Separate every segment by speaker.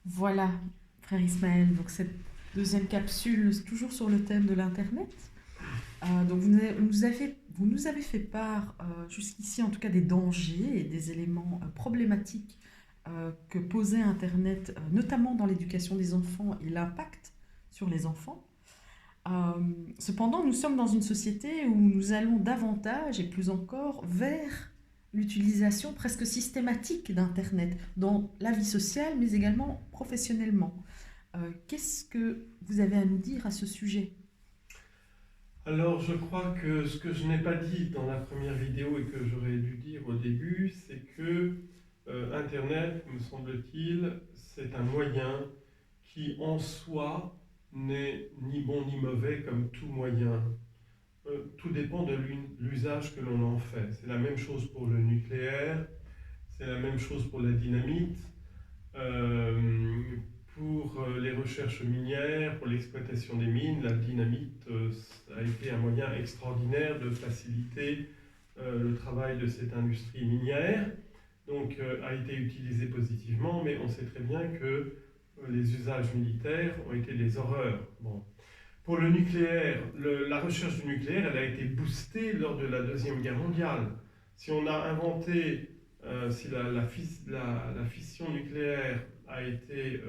Speaker 1: Voilà, frère Ismaël, donc cette deuxième capsule, toujours sur le thème de l'Internet. Donc vous nous avez fait part, jusqu'ici en tout cas, des dangers et des éléments problématiques que posait Internet, notamment dans l'éducation des enfants et l'impact sur les enfants. Euh, Cependant, nous sommes dans une société où nous allons davantage et plus encore vers l'utilisation presque systématique d'Internet dans la vie sociale, mais également professionnellement. Qu'est-ce que vous avez à nous dire à ce sujet?
Speaker 2: Alors, je crois que ce que je n'ai pas dit dans la première vidéo et que j'aurais dû dire au début, c'est que Internet, me semble-t-il, c'est un moyen qui en soi n'est ni bon ni mauvais comme tout moyen. Tout dépend de l'usage que l'on en fait. C'est la même chose pour le nucléaire, c'est la même chose pour la dynamite. Euh, pour les recherches minières, pour l'exploitation des mines, la dynamite a été un moyen extraordinaire de faciliter le travail de cette industrie minière, donc a été utilisée positivement, mais on sait très bien que les usages militaires ont été des horreurs. Bon. Pour le nucléaire, la recherche du nucléaire, elle a été boostée lors de la Deuxième Guerre mondiale. Si on a inventé, si la fission nucléaire a été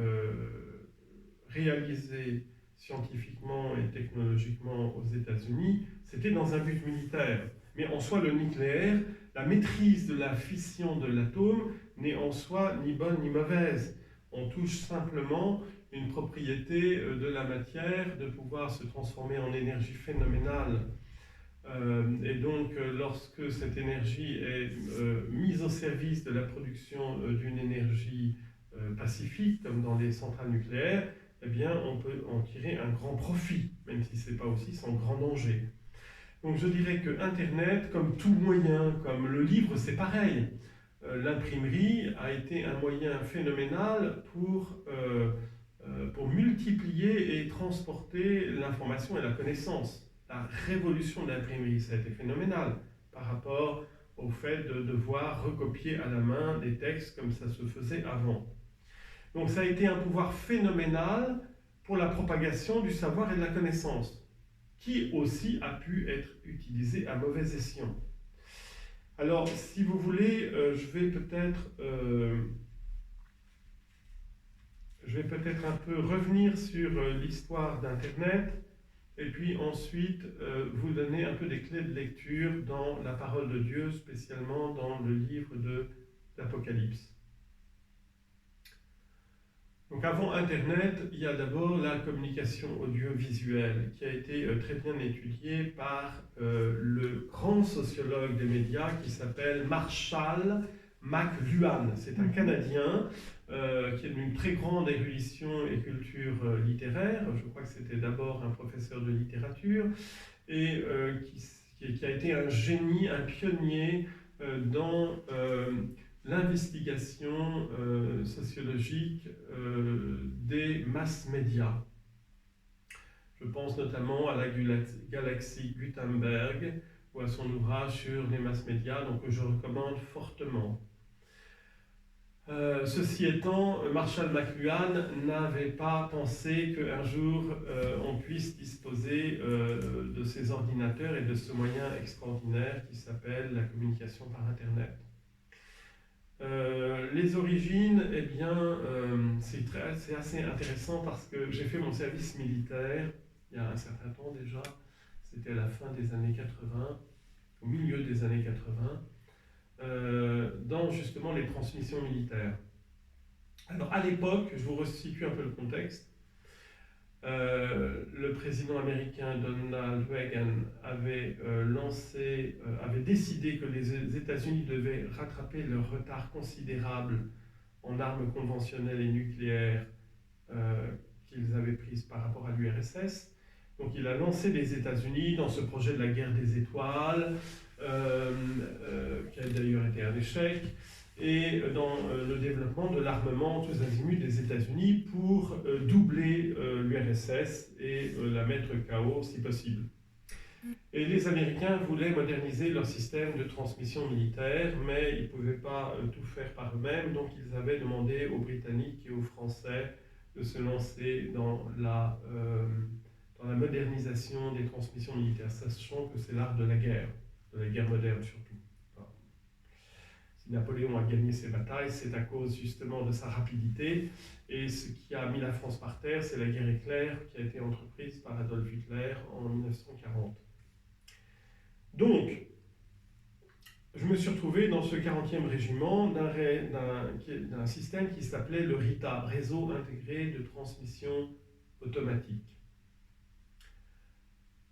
Speaker 2: réalisée scientifiquement et technologiquement aux États-Unis, c'était dans un but militaire. Mais en soi, le nucléaire, la maîtrise de la fission de l'atome n'est en soi ni bonne ni mauvaise. On touche simplement une propriété de la matière de pouvoir se transformer en énergie phénoménale. Et donc, lorsque cette énergie est mise au service de la production d'une énergie pacifique, comme dans les centrales nucléaires, eh bien, on peut en tirer un grand profit, même si ce n'est pas aussi sans grand danger. Donc, je dirais que Internet, comme tout moyen, comme le livre, c'est pareil. L'imprimerie a été un moyen phénoménal pour multiplier et transporter l'information et la connaissance. La révolution de l'imprimerie, ça a été phénoménal par rapport au fait de devoir recopier à la main des textes comme ça se faisait avant. Donc ça a été un pouvoir phénoménal pour la propagation du savoir et de la connaissance, qui aussi a pu être utilisé à mauvais escient. Alors, si vous voulez, je vais peut-être un peu revenir sur l'histoire d'Internet et puis ensuite vous donner un peu des clés de lecture dans la parole de Dieu, spécialement dans le livre de l'Apocalypse. Donc avant Internet, il y a d'abord la communication audiovisuelle qui a été très bien étudiée par le grand sociologue des médias qui s'appelle Marshall McLuhan. C'est un Canadien qui est d'une très grande érudition et culture littéraire. Je crois que c'était d'abord un professeur de littérature et qui a été un génie, un pionnier dans l'investigation sociologique des masses médias. Je pense notamment à la galaxie Gutenberg ou à son ouvrage sur les masses médias, donc que je recommande fortement. Ceci étant, Marshall McLuhan n'avait pas pensé qu'un jour on puisse disposer de ces ordinateurs et de ce moyen extraordinaire qui s'appelle la communication par Internet. Les origines, eh bien, c'est assez intéressant parce que j'ai fait mon service militaire il y a un certain temps déjà, c'était à la fin des années 80, au milieu des années 80, dans justement les transmissions militaires. Alors à l'époque, je vous resitue un peu le contexte, le président américain Donald Reagan avait décidé que les États-Unis devaient rattraper leur retard considérable en armes conventionnelles et nucléaires qu'ils avaient prises par rapport à l'URSS. Donc il a lancé les États-Unis dans ce projet de la guerre des étoiles, qui a d'ailleurs été un échec, et dans le développement de l'armement tous azimuts des États-Unis pour doubler l'URSS et la mettre KO si possible. Et les Américains voulaient moderniser leur système de transmission militaire, mais ils ne pouvaient pas tout faire par eux-mêmes, donc ils avaient demandé aux Britanniques et aux Français de se lancer dans la modernisation des transmissions militaires, sachant que c'est l'art de la guerre moderne surtout. Enfin, si Napoléon a gagné ses batailles, c'est à cause justement de sa rapidité, et ce qui a mis la France par terre, c'est la guerre éclair qui a été entreprise par Adolf Hitler en 1940. Donc, je me suis retrouvé dans ce 40e régiment d'un système qui s'appelait le RITA, Réseau Intégré de Transmission Automatique.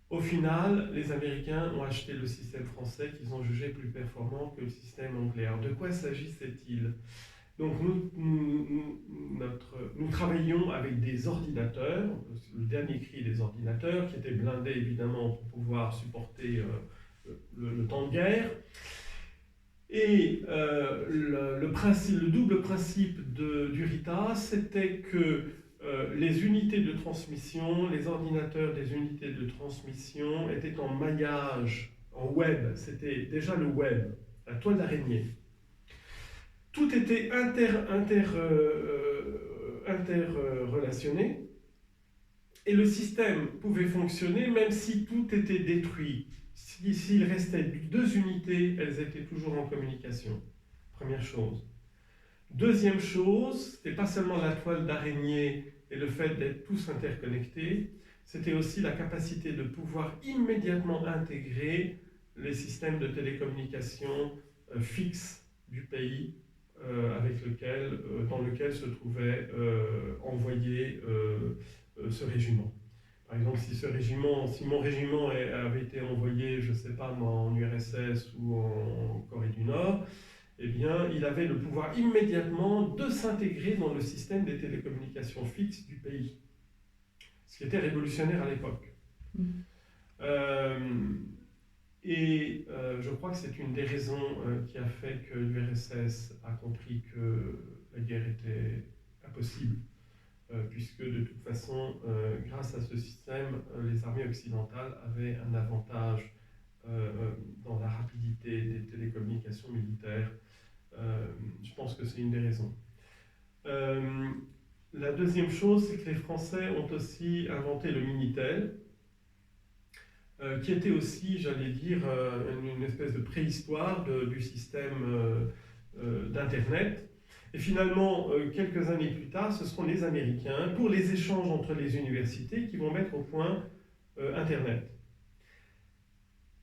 Speaker 2: Au final, les Américains ont acheté le système français qu'ils ont jugé plus performant que le système anglais. Alors, de quoi s'agissait-il? Donc, nous travaillions avec des ordinateurs, le dernier cri des ordinateurs, qui étaient blindés évidemment pour pouvoir supporter le temps de guerre. Et le double principe du RITA, c'était que les unités de transmission, les ordinateurs des unités de transmission étaient en maillage, en web. C'était déjà le web, la toile d'araignée. Tout était interrelationné et le système pouvait fonctionner même si tout était détruit. S'il restait 2 unités, elles étaient toujours en communication. Première chose. Deuxième chose, c'était pas seulement la toile d'araignée et le fait d'être tous interconnectés, c'était aussi la capacité de pouvoir immédiatement intégrer les systèmes de télécommunication fixes du pays dans lequel se trouvait envoyé ce régiment. Par exemple, si mon régiment avait été envoyé, je ne sais pas, en URSS ou en Corée du Nord, eh bien, il avait le pouvoir immédiatement de s'intégrer dans le système des télécommunications fixes du pays. Ce qui était révolutionnaire à l'époque. Je crois que c'est une des raisons qui a fait que l'URSS a compris que la guerre était impossible. Puisque de toute façon, grâce à ce système, les armées occidentales avaient un avantage dans la rapidité des télécommunications militaires. Je pense que c'est une des raisons. La deuxième chose, c'est que les Français ont aussi inventé le Minitel, qui était aussi, j'allais dire, une espèce de préhistoire du système d'Internet. Et finalement, quelques années plus tard, ce seront les Américains, pour les échanges entre les universités, qui vont mettre au point Internet.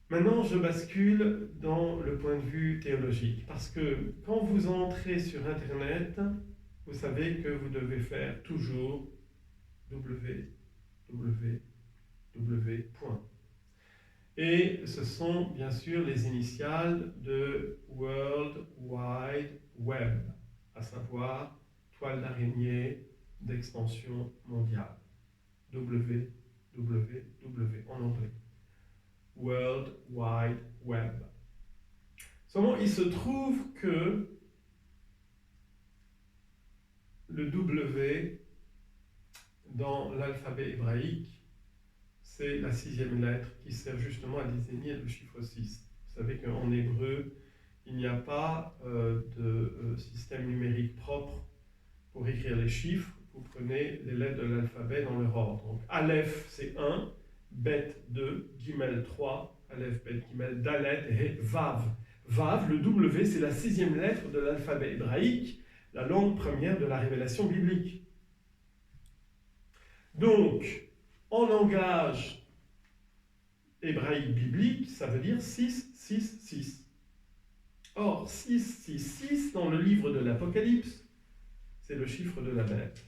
Speaker 2: Maintenant, je bascule dans le point de vue théologique, parce que quand vous entrez sur Internet, vous savez que vous devez faire toujours www. Et ce sont bien sûr les initiales de World Wide Web, à savoir toile d'araignée d'extension mondiale. WWW en anglais. World Wide Web. Seulement, il se trouve que le W dans l'alphabet hébraïque, c'est la 6e lettre qui sert justement à désigner le chiffre 6. Vous savez qu'en hébreu, il n'y a pas de système numérique propre pour écrire les chiffres. Vous prenez les lettres de l'alphabet dans leur ordre. Donc, Aleph, c'est 1, Bet 2, Gimel 3, Aleph, Bet, Gimel, Dalet et Vav. Vav, le W, c'est la 6e lettre de l'alphabet hébraïque, la langue première de la révélation biblique. Donc, en langage hébraïque biblique, ça veut dire 6, 6, 6. Or, 6, 6, 6, dans le livre de l'Apocalypse, c'est le chiffre de la bête,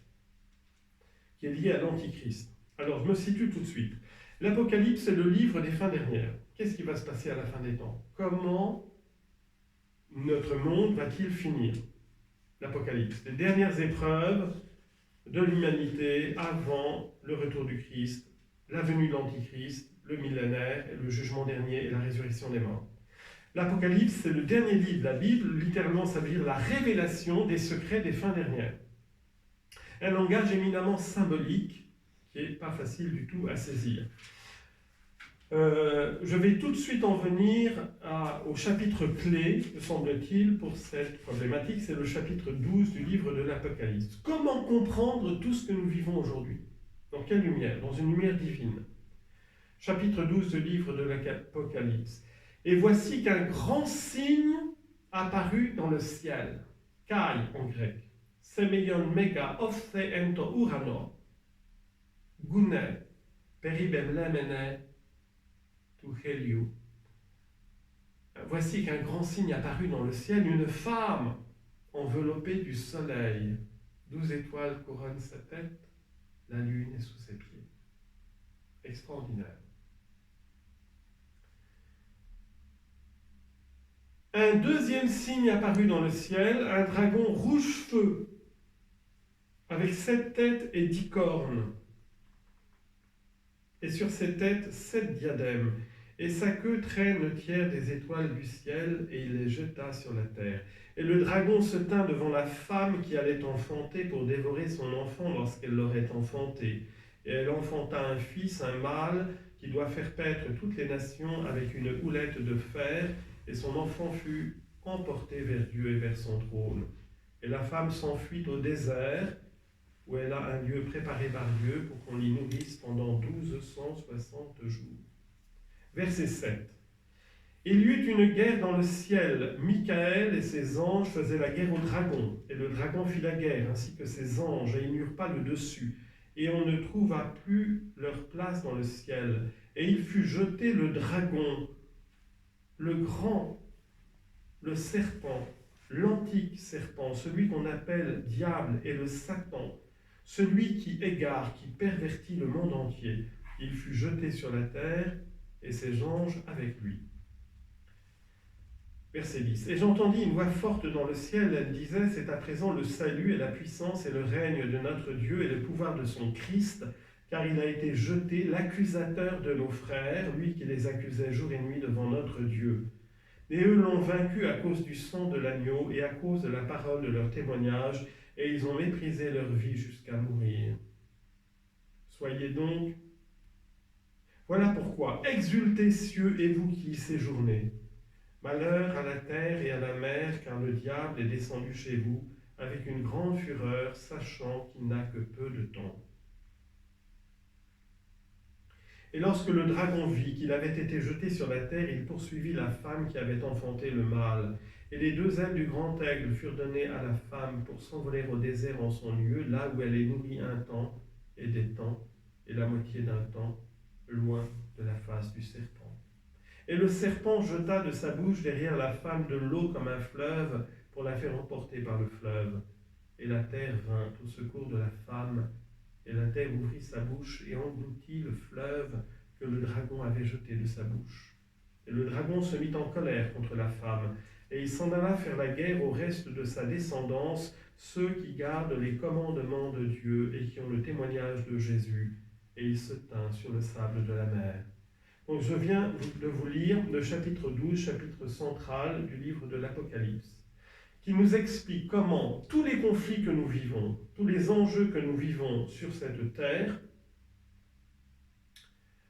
Speaker 2: qui est lié à l'Antichrist. Alors, je me situe tout de suite. L'Apocalypse, c'est le livre des fins dernières. Qu'est-ce qui va se passer à la fin des temps? Comment notre monde va-t-il finir? L'Apocalypse, les dernières épreuves de l'humanité avant le retour du Christ, la venue de l'Antichrist, le millénaire, le jugement dernier et la résurrection des morts. L'Apocalypse, c'est le dernier livre de la Bible, littéralement ça veut dire la révélation des secrets des fins dernières. Un langage éminemment symbolique qui n'est pas facile du tout à saisir. Je vais tout de suite en venir au chapitre clé, me semble-t-il, pour cette problématique. C'est le chapitre 12 du livre de l'Apocalypse. Comment comprendre tout ce que nous vivons aujourd'hui? Dans quelle lumière? Dans une lumière divine. Chapitre 12 du livre de l'Apocalypse. Et voici qu'un grand signe apparut dans le ciel. Kai en grec. Semeion mega ophthe ento urano. Gune peribem lemene tu heliou. Voici qu'un grand signe apparut dans le ciel, une femme enveloppée du soleil. 12 étoiles couronnent sa tête, la lune est sous ses pieds. Extraordinaire. Un deuxième signe apparut dans le ciel, un dragon rouge-feu, avec 7 têtes et 10 cornes. Et sur ses têtes, 7 diadèmes. Et sa queue traîne le tiers des étoiles du ciel, et il les jeta sur la terre. Et le dragon se tint devant la femme qui allait enfanter pour dévorer son enfant lorsqu'elle l'aurait enfanté. Et elle enfanta un fils, un mâle, qui doit faire paître toutes les nations avec une houlette de fer, et son enfant fut emporté vers Dieu et vers son trône. Et la femme s'enfuit au désert, où elle a un lieu préparé par Dieu pour qu'on l'y nourrisse pendant 1260 jours. Verset 7. Il y eut une guerre dans le ciel. Michael et ses anges faisaient la guerre au dragon. Et le dragon fit la guerre, ainsi que ses anges, et ils n'eurent pas le dessus. Et on ne trouva plus leur place dans le ciel. Et il fut jeté le dragon, le grand, le serpent, l'antique serpent, celui qu'on appelle diable et le Satan, celui qui égare, qui pervertit le monde entier. Il fut jeté sur la terre, et ses anges avec lui. Verset 10. Et j'entendis une voix forte dans le ciel, elle disait, c'est à présent le salut et la puissance et le règne de notre Dieu et le pouvoir de son Christ, car il a été jeté l'accusateur de nos frères, lui qui les accusait jour et nuit devant notre Dieu. Et eux l'ont vaincu à cause du sang de l'agneau et à cause de la parole de leur témoignage, et ils ont méprisé leur vie jusqu'à mourir. Soyez donc... Voilà pourquoi, exultez cieux et vous qui y séjournez. Malheur à la terre et à la mer, car le diable est descendu chez vous avec une grande fureur, sachant qu'il n'a que peu de temps. Et lorsque le dragon vit qu'il avait été jeté sur la terre, il poursuivit la femme qui avait enfanté le mâle. Et les 2 ailes du grand aigle furent données à la femme pour s'envoler au désert en son lieu, là où elle est nourrie un temps et des temps, et la moitié d'un temps, loin de la face du serpent. Et le serpent jeta de sa bouche derrière la femme de l'eau comme un fleuve pour la faire emporter par le fleuve. Et la terre vint au secours de la femme, et la terre ouvrit sa bouche et engloutit le fleuve que le dragon avait jeté de sa bouche. Et le dragon se mit en colère contre la femme, et il s'en alla faire la guerre au reste de sa descendance, ceux qui gardent les commandements de Dieu et qui ont le témoignage de Jésus. Et il se tint sur le sable de la mer. Donc je viens de vous lire le chapitre 12, chapitre central du livre de l'Apocalypse, qui nous explique comment tous les conflits que nous vivons, tous les enjeux que nous vivons sur cette terre,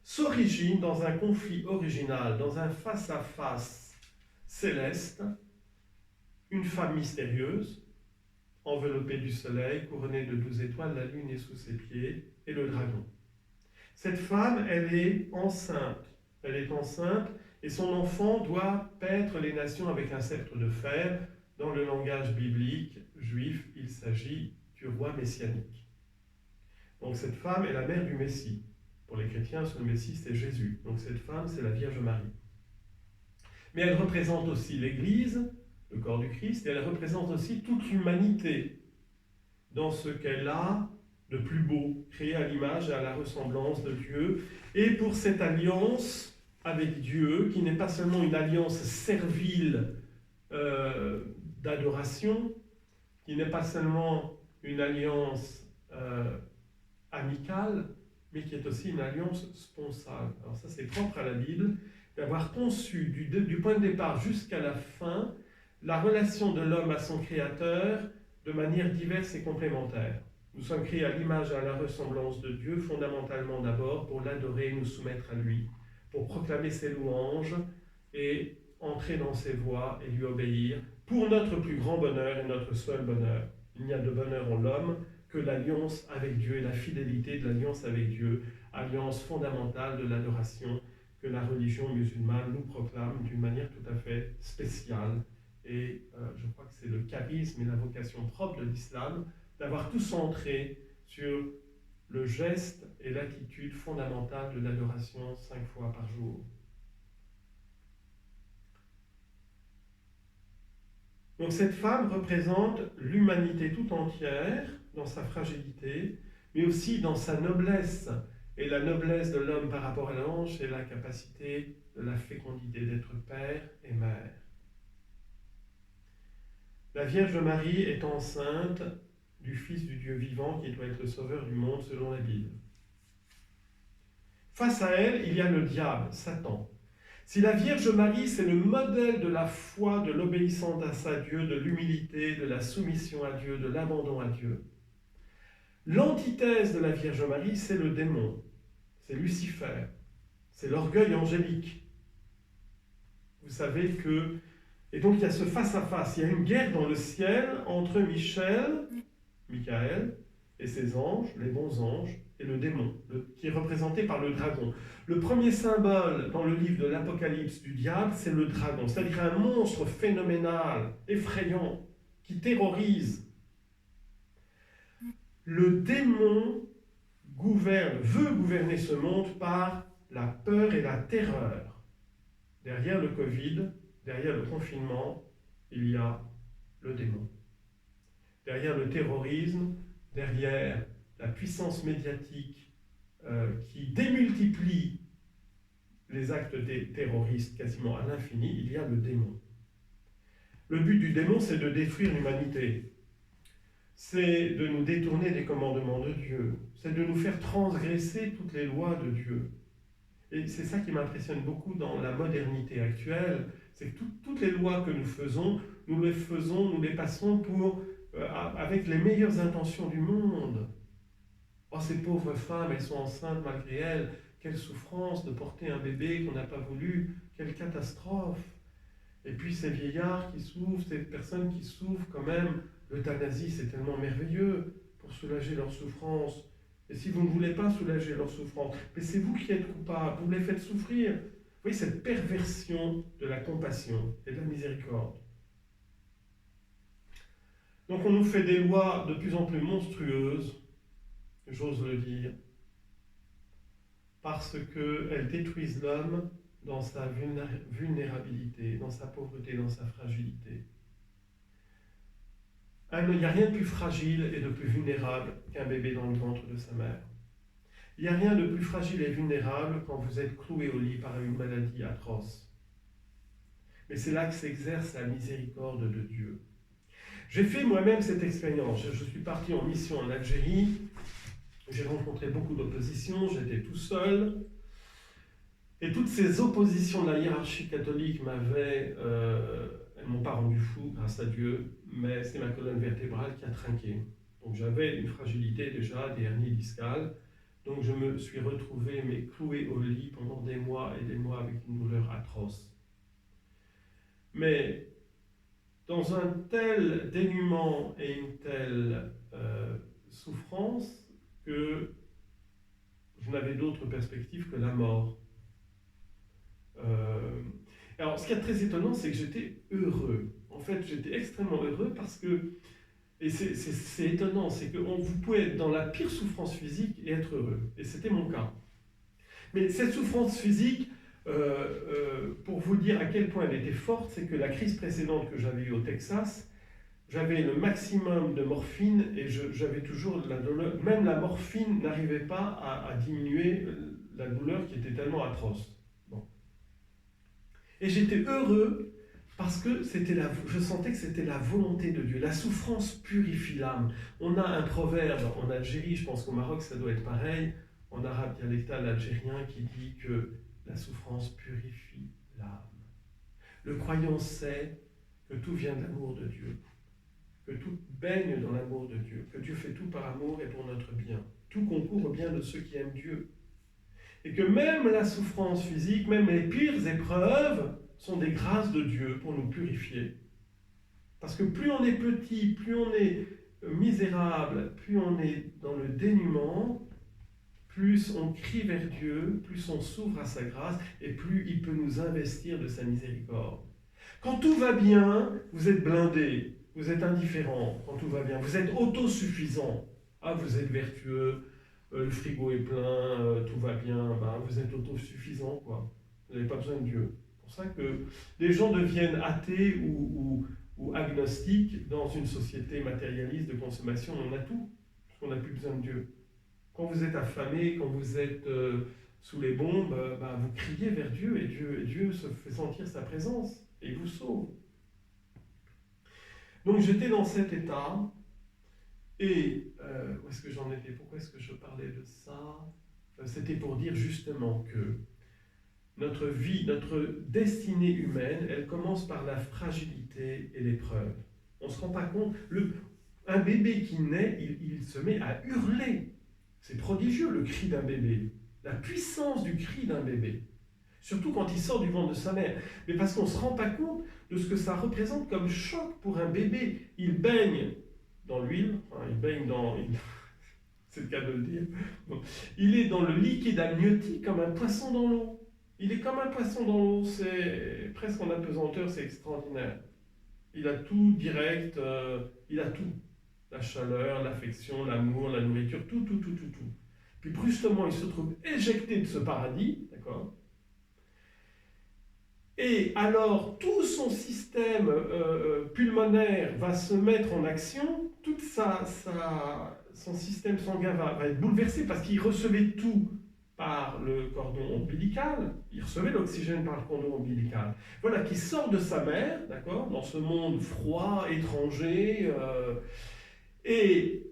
Speaker 2: s'originent dans un conflit original, dans un face-à-face céleste, une femme mystérieuse, enveloppée du soleil, couronnée de 12 étoiles, la lune est sous ses pieds, et le dragon. Cette femme, elle est enceinte. Elle est enceinte et son enfant doit paître les nations avec un sceptre de fer. Dans le langage biblique juif, il s'agit du roi messianique. Donc cette femme est la mère du Messie. Pour les chrétiens, le Messie, c'est Jésus. Donc cette femme, c'est la Vierge Marie. Mais elle représente aussi l'Église, le corps du Christ, et elle représente aussi toute l'humanité dans ce qu'elle a de plus beau, créé à l'image et à la ressemblance de Dieu, et pour cette alliance avec Dieu, qui n'est pas seulement une alliance servile d'adoration, qui n'est pas seulement une alliance amicale, mais qui est aussi une alliance sponsale. Alors ça, c'est propre à la Bible, d'avoir conçu du point de départ jusqu'à la fin, la relation de l'homme à son Créateur de manière diverse et complémentaire. Nous sommes créés à l'image et à la ressemblance de Dieu, fondamentalement d'abord pour l'adorer et nous soumettre à lui. pour proclamer ses louanges et entrer dans ses voies et lui obéir pour notre plus grand bonheur et notre seul bonheur. Il n'y a de bonheur en l'homme que l'alliance avec Dieu et la fidélité de l'alliance avec Dieu, alliance fondamentale de l'adoration que la religion musulmane nous proclame d'une manière tout à fait spéciale. Et je crois que c'est le charisme et la vocation propre de l'islam d'avoir tout centré sur le geste et l'attitude fondamentale de l'adoration 5 fois par jour. Donc cette femme représente l'humanité tout entière dans sa fragilité, mais aussi dans sa noblesse. Et la noblesse de l'homme par rapport à l'ange, c'est la capacité de la fécondité d'être père et mère. La Vierge Marie est enceinte du Fils du Dieu vivant qui doit être le sauveur du monde selon la Bible. Face à elle, il y a le diable, Satan. Si la Vierge Marie, c'est le modèle de la foi, de l'obéissance à Dieu, de l'humilité, de la soumission à Dieu, de l'abandon à Dieu, l'antithèse de la Vierge Marie, c'est le démon, c'est Lucifer, c'est l'orgueil angélique. Vous savez que... Et donc il y a ce face-à-face, il y a une guerre dans le ciel entre Michael, et ses anges, les bons anges, et le démon, qui est représenté par le dragon. Le premier symbole dans le livre de l'Apocalypse du diable, c'est le dragon, c'est-à-dire un monstre phénoménal, effrayant, qui terrorise. Le démon veut gouverner ce monde par la peur et la terreur. Derrière le Covid, derrière le confinement, il y a le démon. Derrière le terrorisme, derrière la puissance médiatique qui démultiplie les actes terroristes quasiment à l'infini, il y a le démon. Le but du démon, c'est de détruire l'humanité. C'est de nous détourner des commandements de Dieu. C'est de nous faire transgresser toutes les lois de Dieu. Et c'est ça qui m'impressionne beaucoup dans la modernité actuelle, c'est que toutes les lois que nous les passons avec les meilleures intentions du monde. Oh, ces pauvres femmes, elles sont enceintes malgré elles. Quelle souffrance de porter un bébé qu'on n'a pas voulu. Quelle catastrophe. Et puis ces vieillards qui souffrent, ces personnes qui souffrent quand même. L'euthanasie, c'est tellement merveilleux pour soulager leur souffrance. Et si vous ne voulez pas soulager leur souffrance, mais c'est vous qui êtes coupable, vous les faites souffrir. Vous voyez cette perversion de la compassion et de la miséricorde. Donc on nous fait des lois de plus en plus monstrueuses, j'ose le dire, parce qu'elles détruisent l'homme dans sa vulnérabilité, dans sa pauvreté, dans sa fragilité. Il n'y a rien de plus fragile et de plus vulnérable qu'un bébé dans le ventre de sa mère. Il n'y a rien de plus fragile et vulnérable quand vous êtes cloué au lit par une maladie atroce. Mais c'est là que s'exerce la miséricorde de Dieu. J'ai fait moi-même cette expérience. Je suis parti en mission en Algérie. J'ai rencontré beaucoup d'opposition. J'étais tout seul. Et toutes ces oppositions de la hiérarchie catholique elles m'ont pas rendu fou, grâce à Dieu, mais c'est ma colonne vertébrale qui a trinqué. Donc j'avais une fragilité déjà, des hernies discales. Donc je me suis retrouvé cloué au lit pendant des mois et des mois avec une douleur atroce. Mais dans un tel dénuement et une telle souffrance que je n'avais d'autre perspective que la mort. Alors, ce qui est très étonnant, c'est que j'étais heureux. En fait, j'étais extrêmement heureux parce que, et c'est étonnant, c'est que vous pouvez être dans la pire souffrance physique et être heureux. Et c'était mon cas. Mais cette souffrance physique, pour vous dire à quel point elle était forte, c'est que la crise précédente que j'avais eue au Texas, j'avais le maximum de morphine et j'avais toujours la douleur. Même la morphine n'arrivait pas à diminuer la douleur qui était tellement atroce. Bon. Et j'étais heureux parce que je sentais que c'était la volonté de Dieu. La souffrance purifie l'âme. On a un proverbe en Algérie, je pense qu'au Maroc ça doit être pareil, en arabe dialectal algérien, qui dit que la souffrance purifie l'âme. Le croyant sait que tout vient de l'amour de Dieu, que tout baigne dans l'amour de Dieu, que Dieu fait tout par amour et pour notre bien. Tout concourt au bien de ceux qui aiment Dieu. Et que même la souffrance physique, même les pires épreuves, sont des grâces de Dieu pour nous purifier. Parce que plus on est petit, plus on est misérable, plus on est dans le dénuement, plus on crie vers Dieu, plus on s'ouvre à sa grâce, et plus il peut nous investir de sa miséricorde. Quand tout va bien, vous êtes blindé, vous êtes indifférent quand tout va bien, vous êtes autosuffisant. Ah, vous êtes vertueux, le frigo est plein, tout va bien, ben, vous êtes autosuffisant, quoi. Vous n'avez pas besoin de Dieu. C'est pour ça que les gens deviennent athées ou agnostiques dans une société matérialiste de consommation. On a tout, parce qu'on n'a plus besoin de Dieu. Quand vous êtes affamé, quand vous êtes sous les bombes, ben, vous criez vers Dieu, et Dieu se fait sentir sa présence, et il vous sauve. Donc j'étais dans cet état, et où est-ce que j'en étais? Pourquoi est-ce que je parlais de ça? C'était pour dire justement que notre vie, notre destinée humaine, elle commence par la fragilité et l'épreuve. On ne se rend pas compte, un bébé qui naît, il se met à hurler. C'est prodigieux le cri d'un bébé, la puissance du cri d'un bébé. Surtout quand il sort du ventre de sa mère. Mais parce qu'on ne se rend pas compte de ce que ça représente comme choc pour un bébé. Il baigne dans l'huile, enfin, il baigne dans... c'est le cas de le dire. Bon. Il est dans le liquide amniotique comme un poisson dans l'eau. Il est comme un poisson dans l'eau, c'est presque en apesanteur, c'est extraordinaire. Il a tout direct, il a tout. La chaleur, l'affection, l'amour, la nourriture, tout. Puis brusquement, il se trouve éjecté de ce paradis, d'accord? Et alors, tout son système pulmonaire va se mettre en action, tout son système sanguin va être bouleversé parce qu'il recevait tout par le cordon ombilical, il recevait l'oxygène par le cordon ombilical. Voilà, qui sort de sa mère, d'accord, dans ce monde froid, étranger, et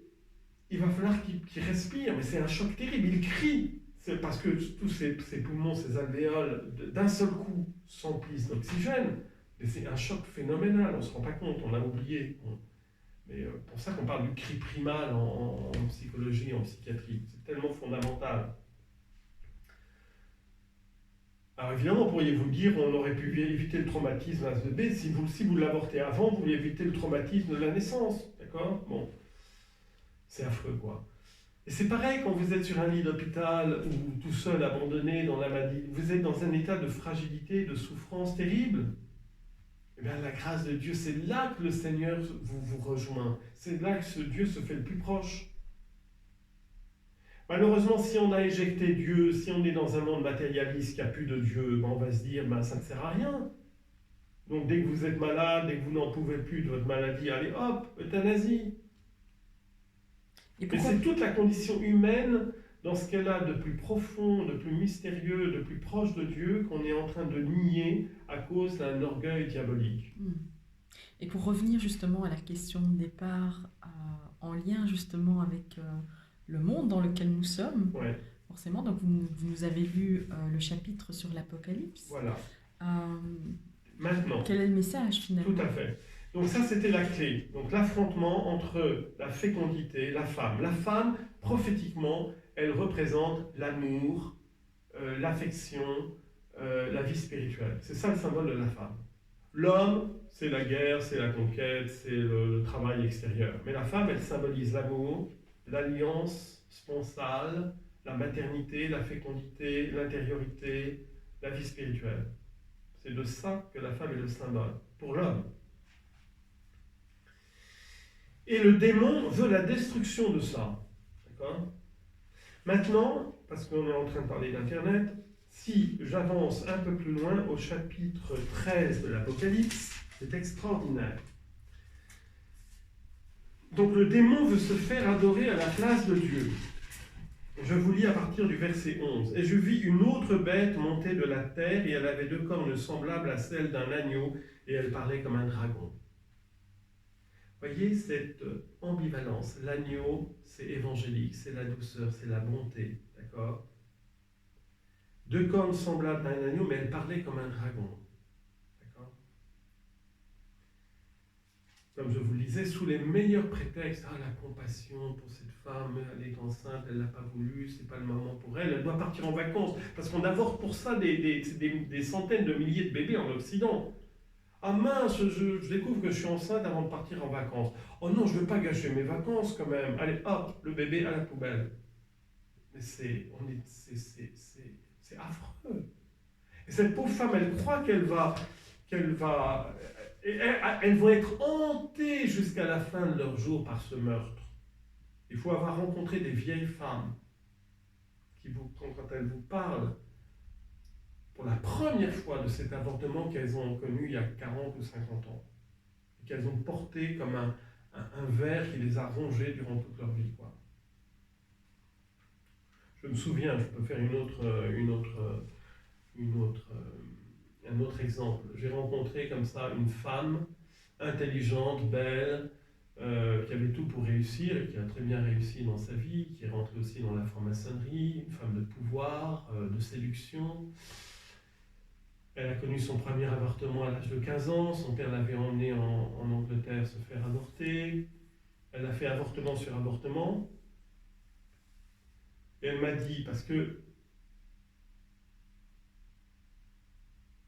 Speaker 2: il va falloir qu'il respire, mais c'est un choc terrible, il crie. C'est parce que tous ses poumons, ses alvéoles, d'un seul coup, s'emplissent d'oxygène. Et c'est un choc phénoménal, on ne se rend pas compte, on a oublié. Mais pour ça qu'on parle du cri primal en psychologie, en psychiatrie. C'est tellement fondamental. Alors évidemment, pourriez-vous dire, on aurait pu éviter le traumatisme à ce bébé. Si vous l'avortez avant, vous vouliez éviter le traumatisme de la naissance. D'accord? Bon, c'est affreux, quoi. Et c'est pareil quand vous êtes sur un lit d'hôpital ou tout seul, abandonné dans la maladie, vous êtes dans un état de fragilité, de souffrance terrible. Eh bien, la grâce de Dieu, c'est là que le Seigneur vous rejoint. C'est là que ce Dieu se fait le plus proche. Malheureusement, si on a éjecté Dieu, si on est dans un monde matérialiste qui n'a plus de Dieu, ben on va se dire, ben, ça ne sert à rien. Donc dès que vous êtes malade, dès que vous n'en pouvez plus de votre maladie, allez hop, euthanasie. Mais c'est toute la condition humaine, dans ce qu'elle a de plus profond, de plus mystérieux, de plus proche de Dieu, qu'on est en train de nier à cause d'un orgueil diabolique.
Speaker 1: Et pour revenir justement à la question de départ, en lien justement avec le monde dans lequel nous sommes,
Speaker 2: ouais.
Speaker 1: Forcément, donc vous nous avez lu le chapitre sur l'Apocalypse.
Speaker 2: Voilà. Maintenant.
Speaker 1: Quel est le message finalement?
Speaker 2: Tout à fait. Donc ça, c'était la clé. Donc l'affrontement entre la fécondité, la femme. La femme, prophétiquement, elle représente l'amour, l'affection, la vie spirituelle. C'est ça le symbole de la femme. L'homme, c'est la guerre, c'est la conquête, c'est le travail extérieur. Mais la femme, elle symbolise l'amour, l'alliance sponsale, la maternité, la fécondité, l'intériorité, la vie spirituelle. C'est de ça que la femme est le symbole, pour l'homme. Et le démon veut la destruction de ça. D'accord ? Maintenant, parce qu'on est en train de parler d'Internet, si j'avance un peu plus loin au chapitre 13 de l'Apocalypse, c'est extraordinaire. Donc le démon veut se faire adorer à la place de Dieu. Je vous lis à partir du verset 11. « Et je vis une autre bête monter de la terre, et elle avait 2 cornes semblables à celles d'un agneau, et elle parlait comme un dragon. » Voyez cette ambivalence. L'agneau, c'est évangélique, c'est la douceur, c'est la bonté. D'accord ? 2 cornes semblables à un agneau, mais elle parlait comme un dragon. D'accord ? comme je vous le disais, sous les meilleurs prétextes. Ah, la compassion pour cette femme, elle est enceinte, elle ne l'a pas voulu, c'est pas le moment pour elle, elle doit partir en vacances. Parce qu'on avorte pour ça des centaines de milliers de bébés en Occident. Ah mince, je découvre que je suis enceinte avant de partir en vacances. Oh non, je ne veux pas gâcher mes vacances quand même. Allez, hop, le bébé à la poubelle. Mais c'est affreux. Et cette pauvre femme, elle croit qu'elle va, elles vont être hantées jusqu'à la fin de leur jour par ce meurtre. Il faut avoir rencontré des vieilles femmes qui, quand elles vous parlent pour la première fois de cet avortement qu'elles ont connu il y a 40 ou 50 ans, et qu'elles ont porté comme un ver qui les a rongées durant toute leur vie, quoi. Je me souviens, je peux faire un autre exemple. J'ai rencontré comme ça une femme intelligente, belle, qui avait tout pour réussir et qui a très bien réussi dans sa vie, qui est rentrée aussi dans la franc-maçonnerie, une femme de pouvoir, de séduction. Elle a connu son premier avortement à l'âge de 15 ans, son père l'avait emmenée en Angleterre se faire avorter. Elle a fait avortement sur avortement. Et elle m'a dit, parce que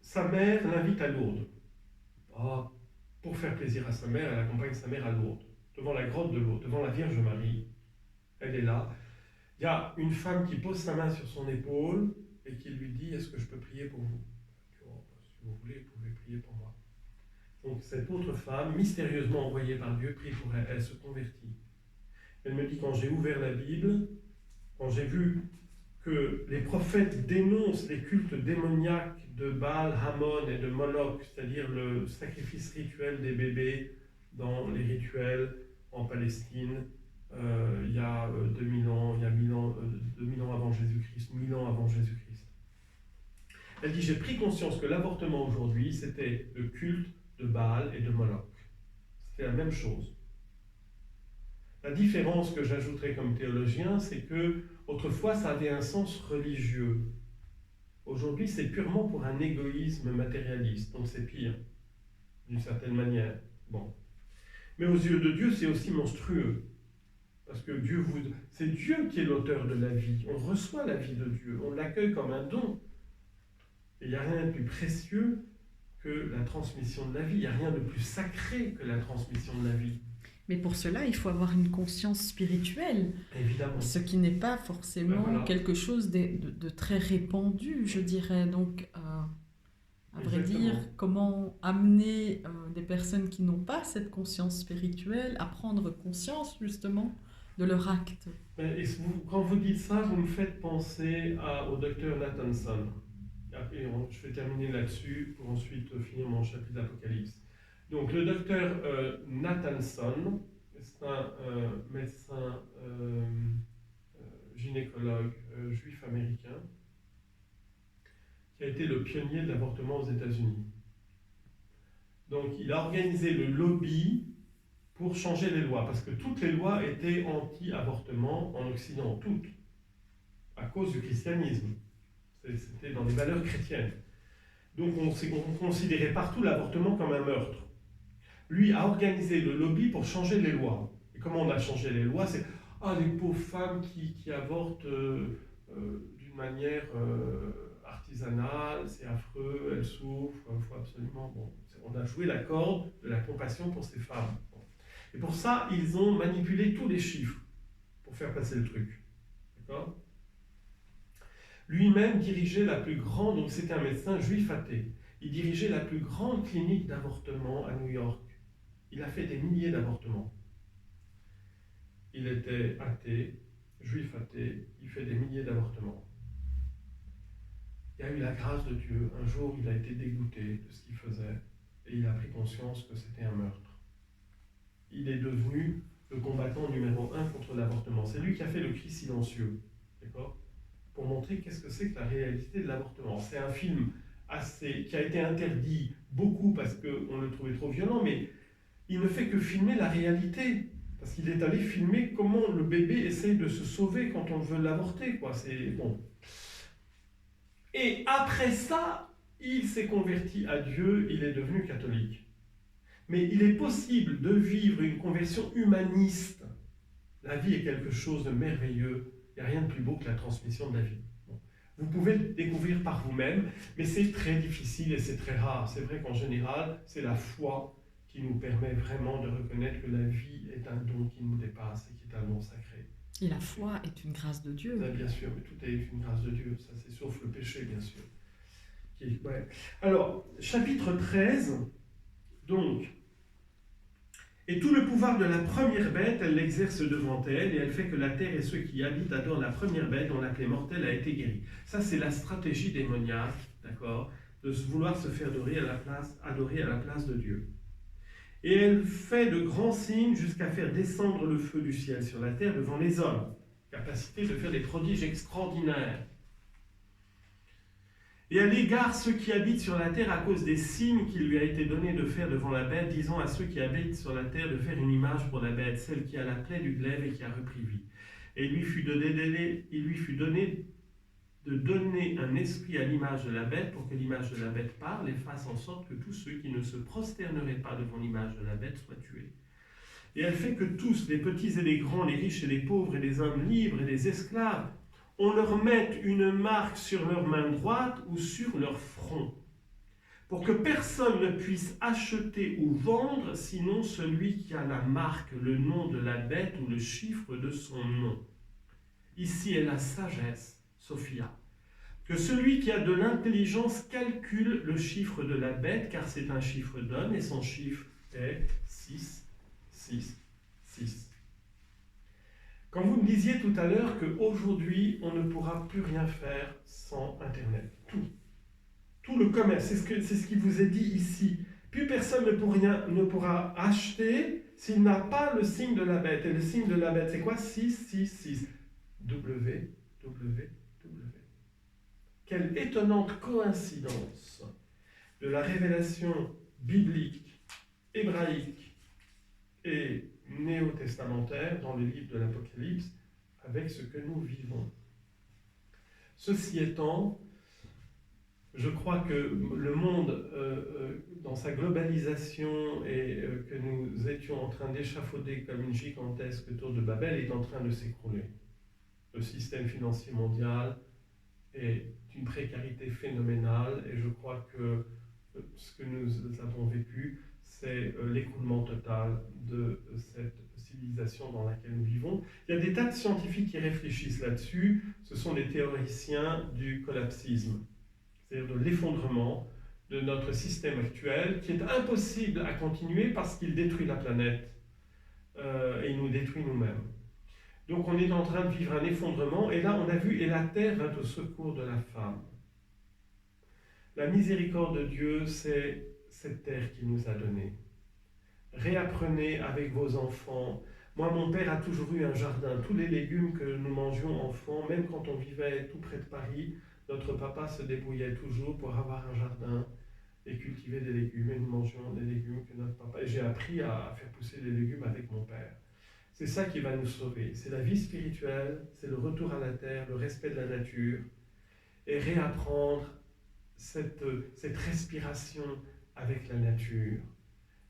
Speaker 2: sa mère l'invite à Lourdes. Ah, pour faire plaisir à sa mère, elle accompagne sa mère à Lourdes, devant la grotte de Lourdes, devant la Vierge Marie. Elle est là. Il y a une femme qui pose sa main sur son épaule et qui lui dit « Est-ce que je peux prier pour vous ?» Oh, si vous voulez, vous pouvez prier pour moi. Donc cette autre femme, mystérieusement envoyée par Dieu, prie pour elle. Elle se convertit. Elle me dit, quand j'ai ouvert la Bible, quand j'ai vu que les prophètes dénoncent les cultes démoniaques de Baal, Hamon et de Moloch, c'est-à-dire le sacrifice rituel des bébés dans les rituels en Palestine, il y a 2000 ans, il y a 2000 ans avant Jésus-Christ, 1000 ans avant Jésus-Christ. Elle dit, j'ai pris conscience que l'avortement aujourd'hui, c'était le culte de Baal et de Moloch. C'était la même chose. La différence que j'ajouterais comme théologien, c'est que autrefois ça avait un sens religieux. Aujourd'hui, c'est purement pour un égoïsme matérialiste, donc c'est pire, d'une certaine manière. Bon. Mais aux yeux de Dieu, c'est aussi monstrueux. Parce que c'est Dieu qui est l'auteur de la vie. On reçoit la vie de Dieu, on l'accueille comme un don. Et il n'y a rien de plus précieux que la transmission de la vie. Il n'y a rien de plus sacré que la transmission de la vie.
Speaker 1: Mais pour cela, il faut avoir une conscience spirituelle.
Speaker 2: Évidemment.
Speaker 1: Ce qui n'est pas forcément quelque chose de très répandu, je dirais. Donc, à vrai dire, comment amener des personnes qui n'ont pas cette conscience spirituelle à prendre conscience, justement, de leur acte.
Speaker 2: Et quand vous dites ça, vous me faites penser au docteur Nathanson. Et je vais terminer là-dessus pour ensuite finir mon chapitre d'Apocalypse. Donc le docteur Nathanson, c'est un médecin gynécologue juif américain qui a été le pionnier de l'avortement aux États-Unis. Donc il a organisé le lobby pour changer les lois, parce que toutes les lois étaient anti-avortement en Occident, toutes, à cause du christianisme. C'était dans les valeurs chrétiennes. Donc on considérait partout l'avortement comme un meurtre. Lui a organisé le lobby pour changer les lois. Et comment on a changé les lois? C'est les pauvres femmes qui avortent d'une manière artisanale, c'est affreux, elles souffrent, il faut absolument... Bon, on a joué la corde de la compassion pour ces femmes. Bon. Et pour ça, ils ont manipulé tous les chiffres pour faire passer le truc. D'accord? Lui-même dirigeait la plus grande, donc c'était un médecin juif athée, il dirigeait la plus grande clinique d'avortement à New York. Il a fait des milliers d'avortements. Il était athée, juif athée, il fait des milliers d'avortements. Il a eu la grâce de Dieu. Un jour, il a été dégoûté de ce qu'il faisait et il a pris conscience que c'était un meurtre. Il est devenu le combattant numéro 1 contre l'avortement. C'est lui qui a fait le cri silencieux, d'accord ? Pour montrer qu'est-ce que c'est que la réalité de l'avortement. C'est un film qui a été interdit beaucoup parce qu'on le trouvait trop violent, mais il ne fait que filmer la réalité. Parce qu'il est allé filmer comment le bébé essaye de se sauver quand on veut l'avorter, quoi. C'est bon. Et après ça, il s'est converti à Dieu, il est devenu catholique. Mais il est possible de vivre une conversion humaniste. La vie est quelque chose de merveilleux. Il n'y a rien de plus beau que la transmission de la vie. Bon. Vous pouvez le découvrir par vous-même, mais c'est très difficile et c'est très rare. C'est vrai qu'en général, c'est la foi qui nous permet vraiment de reconnaître que la vie est un don qui nous dépasse et qui est un don sacré.
Speaker 1: Et la foi est une grâce de Dieu.
Speaker 2: Bien sûr, mais tout est une grâce de Dieu, ça c'est sauf le péché, bien sûr. Ouais. Alors, chapitre 13, donc, et tout le pouvoir de la première bête, elle l'exerce devant elle, et elle fait que la terre et ceux qui y habitent adorent la première bête dont la plaie mortelle a été guérie. Ça, c'est la stratégie démoniaque, d'accord, de vouloir se faire adorer à la place de Dieu. Et elle fait de grands signes jusqu'à faire descendre le feu du ciel sur la terre devant les hommes. Capacité de faire des prodiges extraordinaires. Et elle égare ceux qui habitent sur la terre à cause des signes qu'il lui a été donné de faire devant la bête, disant à ceux qui habitent sur la terre de faire une image pour la bête, celle qui a la plaie du glaive et qui a repris vie. Et il lui fut donné de donner un esprit à l'image de la bête pour que l'image de la bête parle et fasse en sorte que tous ceux qui ne se prosterneraient pas devant l'image de la bête soient tués. Et elle fait que tous, les petits et les grands, les riches et les pauvres, et les hommes libres et les esclaves, on leur mette une marque sur leur main droite ou sur leur front, pour que personne ne puisse acheter ou vendre, sinon celui qui a la marque, le nom de la bête ou le chiffre de son nom. Ici est la sagesse, Sophia. Que celui qui a de l'intelligence calcule le chiffre de la bête, car c'est un chiffre d'homme, et son chiffre est 6, 6, 6. Quand vous me disiez tout à l'heure qu'aujourd'hui, on ne pourra plus rien faire sans Internet. Tout le commerce, c'est ce qui vous est dit ici. Plus personne ne pourra acheter s'il n'a pas le signe de la bête. Et le signe de la bête, c'est quoi? 666. W. Quelle étonnante coïncidence de la révélation biblique, hébraïque et néo-testamentaire dans le livre de l'Apocalypse avec ce que nous vivons. Ceci étant, je crois que le monde, dans sa globalisation et que nous étions en train d'échafauder comme une gigantesque tour de Babel, est en train de s'écrouler. Le système financier mondial est d'une précarité phénoménale et je crois que ce que nous avons vécu, c'est l'écroulement total de cette civilisation dans laquelle nous vivons. Il y a des tas de scientifiques qui réfléchissent là-dessus. Ce sont les théoriciens du collapsisme, c'est-à-dire de l'effondrement de notre système actuel, qui est impossible à continuer parce qu'il détruit la planète et il nous détruit nous-mêmes. Donc on est en train de vivre un effondrement, et là on a vu, et la terre vint au secours de la femme. La miséricorde de Dieu, c'est cette terre qu'il nous a donnée. Réapprenez avec vos enfants. Moi, mon père a toujours eu un jardin. Tous les légumes que nous mangions enfants, même quand on vivait tout près de Paris, notre papa se débrouillait toujours pour avoir un jardin et cultiver des légumes. Et nous mangions des légumes que notre papa... Et j'ai appris à faire pousser des légumes avec mon père. C'est ça qui va nous sauver. C'est la vie spirituelle, c'est le retour à la terre, le respect de la nature, et réapprendre cette respiration avec la nature.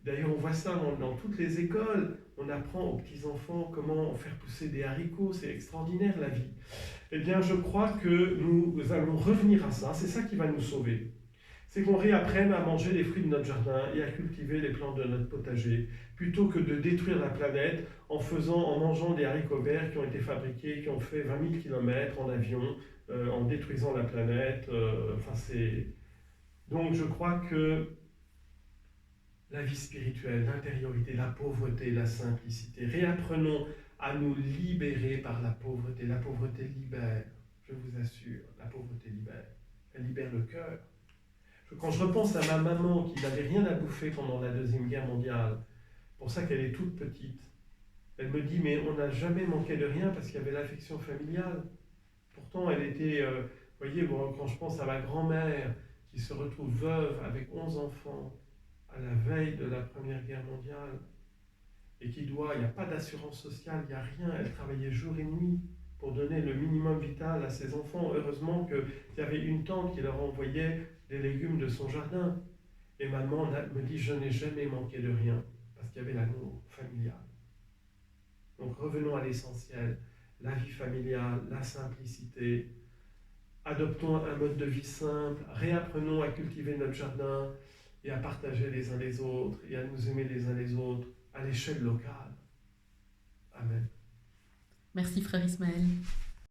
Speaker 2: D'ailleurs, on voit ça dans toutes les écoles. On apprend aux petits-enfants comment faire pousser des haricots. C'est extraordinaire, la vie. Eh bien, je crois que nous allons revenir à ça. C'est ça qui va nous sauver. C'est qu'on réapprenne à manger les fruits de notre jardin et à cultiver les plantes de notre potager, plutôt que de détruire la planète en mangeant des haricots verts qui ont été fabriqués, qui ont fait 20 000 km en avion, en détruisant la planète. Donc je crois que la vie spirituelle, l'intériorité, la pauvreté, la simplicité, réapprenons à nous libérer par la pauvreté. La pauvreté libère, je vous assure, la pauvreté libère. Elle libère le cœur. Quand je repense à ma maman qui n'avait rien à bouffer pendant la Deuxième Guerre mondiale, pour ça qu'elle est toute petite, elle me dit, mais on n'a jamais manqué de rien parce qu'il y avait l'affection familiale. Pourtant, elle était, voyez, quand je pense à ma grand-mère qui se retrouve veuve avec 11 enfants à la veille de la Première Guerre mondiale, et qui il n'y a pas d'assurance sociale, il n'y a rien, elle travaillait jour et nuit pour donner le minimum vital à ses enfants. Heureusement qu'il y avait une tante qui leur envoyait des légumes de son jardin. Et maman me dit, je n'ai jamais manqué de rien, parce qu'il y avait l'amour familial. Donc revenons à l'essentiel, la vie familiale, la simplicité. Adoptons un mode de vie simple, réapprenons à cultiver notre jardin et à partager les uns les autres et à nous aimer les uns les autres à l'échelle locale. Amen.
Speaker 1: Merci frère Ismaël.